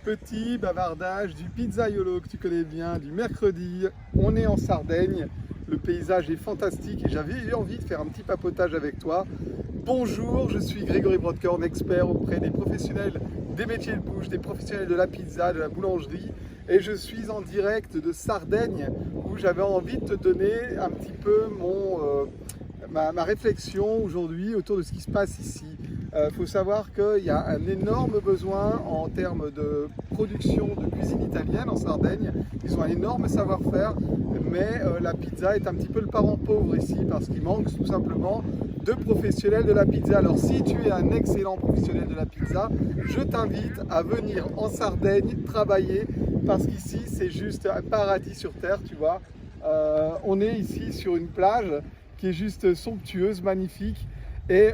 Petit bavardage du pizzaiolo que tu connais bien, du mercredi. On est en Sardaigne, le paysage est fantastique et j'avais eu envie de faire un petit papotage avec toi. Bonjour, je suis Grégory Brodkorn, expert auprès des professionnels des métiers de bouche, des professionnels de la pizza, de la boulangerie. Et je suis en direct de Sardaigne où j'avais envie de te donner un petit peu ma réflexion aujourd'hui autour de ce qui se passe ici. Il faut savoir qu'il y a un énorme besoin en termes de production de cuisine italienne en Sardaigne. Ils ont un énorme savoir-faire, mais la pizza est un petit peu le parent pauvre ici parce qu'il manque tout simplement de professionnels de la pizza. Alors si tu es un excellent professionnel de la pizza, je t'invite à venir en Sardaigne travailler parce qu'ici c'est juste un paradis sur terre, tu vois. On est ici sur une plage qui est juste somptueuse, magnifique. Et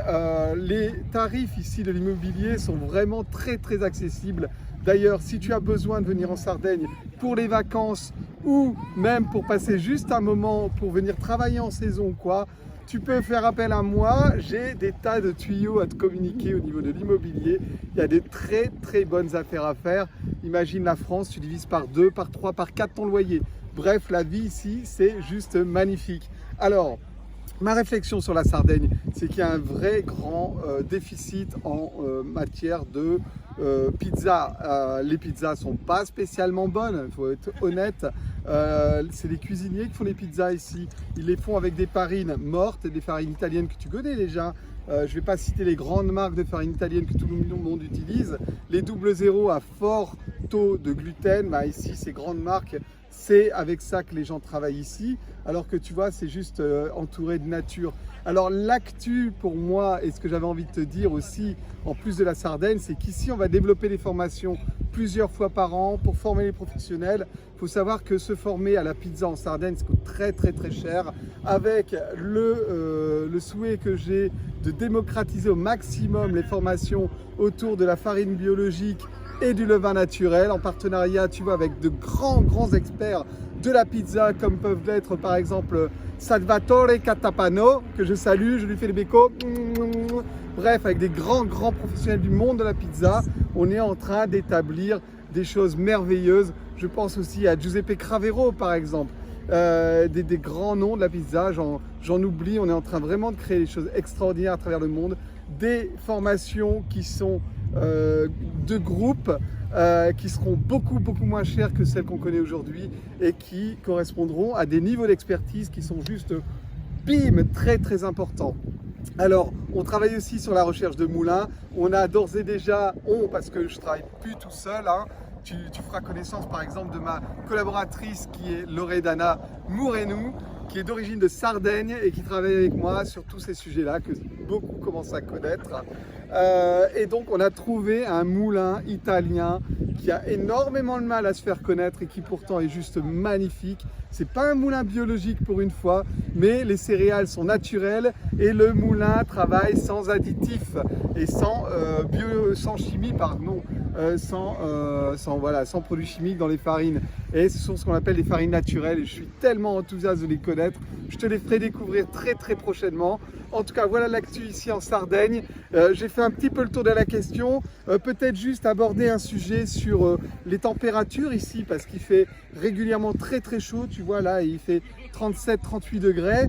les tarifs ici de l'immobilier sont vraiment très accessibles. D'ailleurs, si tu as besoin de venir en Sardaigne pour les vacances ou même pour passer juste un moment pour venir travailler en saison ou quoi, tu peux faire appel à moi. J'ai des tas de tuyaux à te communiquer au niveau de l'immobilier. Il y a des très bonnes affaires à faire. Imagine la France, tu divises par 2, par 3, par 4 ton loyer. Bref, la vie ici, c'est juste magnifique. Alors, ma réflexion sur la Sardaigne, c'est qu'il y a un vrai grand déficit en matière de pizza. Les pizzas ne sont pas spécialement bonnes, il faut être honnête. C'est les cuisiniers qui font les pizzas ici. Ils les font avec des farines mortes, des farines italiennes que tu connais déjà. Je ne vais pas citer les grandes marques de farine italienne que tout le monde utilise. Les 00 à fort taux de gluten, bah ici ces grandes marques, c'est avec ça que les gens travaillent ici, alors que tu vois, c'est juste entouré de nature. Alors l'actu pour moi, et ce que j'avais envie de te dire aussi, en plus de la Sardaigne, c'est qu'ici on va développer des formations plusieurs fois par an pour former les professionnels. Il faut savoir que se former à la pizza en Sardaigne, ça coûte très cher, avec le souhait que j'ai de démocratiser au maximum les formations autour de la farine biologique et du levain naturel, en partenariat, tu vois, avec de grands experts de la pizza, comme peuvent l'être par exemple Salvatore Catapano, que je salue, je lui fais les bécos. Bref, avec des grands professionnels du monde de la pizza, on est en train d'établir des choses merveilleuses. Je pense aussi à Giuseppe Cravero par exemple, des grands noms de la pizza, j'en oublie. On est en train vraiment de créer des choses extraordinaires à travers le monde, des formations qui sont de groupes qui seront beaucoup moins chères que celles qu'on connaît aujourd'hui et qui correspondront à des niveaux d'expertise qui sont juste bim, très importants. Alors, on travaille aussi sur la recherche de moulins. On a d'ores et déjà, parce que je ne travaille plus tout seul, hein, tu feras connaissance par exemple de ma collaboratrice qui est Loredana Mourenou, qui est d'origine de Sardaigne et qui travaille avec moi sur tous ces sujets-là que beaucoup commencent à connaître. Et donc on a trouvé un moulin italien qui a énormément de mal à se faire connaître et qui pourtant est juste magnifique. C'est pas un moulin biologique pour une fois, mais les céréales sont naturelles et le moulin travaille sans additifs et sans chimie, pardon, sans produits chimiques dans les farines. Et ce sont ce qu'on appelle des farines naturelles et je suis tellement enthousiaste de les connaître. Je te les ferai découvrir très prochainement. En tout cas, voilà l'actu ici en Sardaigne. J'ai fait un petit peu le tour de la question. Peut-être juste aborder un sujet sur les températures ici parce qu'il fait régulièrement très chaud. Tu vois là, il fait 37-38 degrés.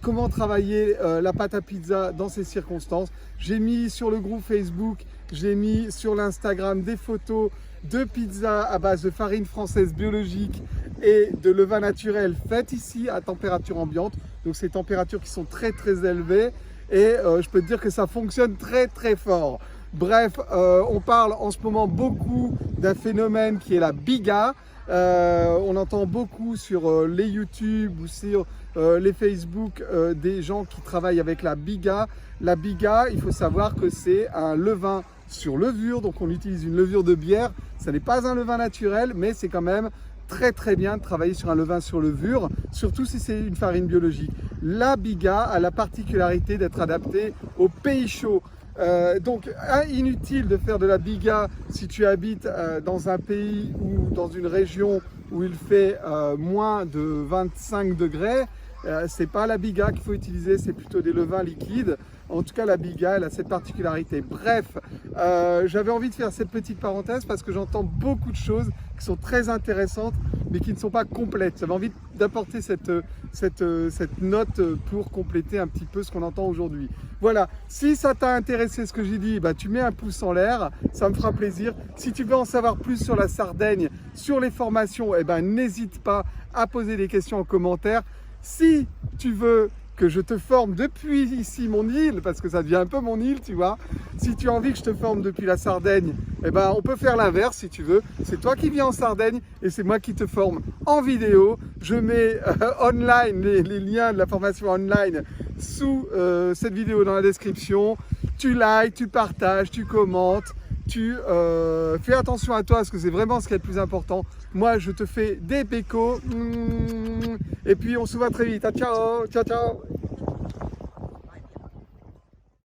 Comment travailler la pâte à pizza dans ces circonstances. J'ai mis sur le groupe Facebook, j'ai mis sur l'Instagram des photos de pizza à base de farine française biologique et de levain naturel faites ici à température ambiante. Donc ces températures qui sont très élevées et je peux te dire que ça fonctionne très fort. Bref, on parle en ce moment beaucoup d'un phénomène qui est la biga. On entend beaucoup sur les YouTube ou sur les Facebook des gens qui travaillent avec la biga. La biga, il faut savoir que c'est un levain sur levure, donc on utilise une levure de bière. Ça n'est pas un levain naturel, mais c'est quand même très bien de travailler sur un levain sur levure, surtout si c'est une farine biologique. La biga a la particularité d'être adaptée aux pays chauds. Donc inutile de faire de la biga si tu habites dans un pays ou dans une région où il fait moins de 25 degrés. C'est pas la biga qu'il faut utiliser, c'est plutôt des levains liquides. En tout cas, la biga, elle a cette particularité. Bref, j'avais envie de faire cette petite parenthèse parce que j'entends beaucoup de choses qui sont très intéressantes, mais qui ne sont pas complètes. J'avais envie d'apporter cette note pour compléter un petit peu ce qu'on entend aujourd'hui. Voilà, si ça t'a intéressé ce que j'ai dit, bah, tu mets un pouce en l'air, ça me fera plaisir. Si tu veux en savoir plus sur la Sardaigne, sur les formations, eh ben, n'hésite pas à poser des questions en commentaire. Si tu veux que je te forme depuis ici mon île, parce que ça devient un peu mon île, tu vois. Si tu as envie que je te forme depuis la Sardaigne, eh ben, on peut faire l'inverse si tu veux. C'est toi qui viens en Sardaigne et c'est moi qui te forme en vidéo. Je mets online les liens de la formation online sous cette vidéo dans la description. Tu likes, tu partages, tu commentes. Tu fais attention à toi parce que c'est vraiment ce qui est le plus important. Moi, je te fais des pécos. Et puis, on se voit très vite. Ah, ciao, ciao, ciao.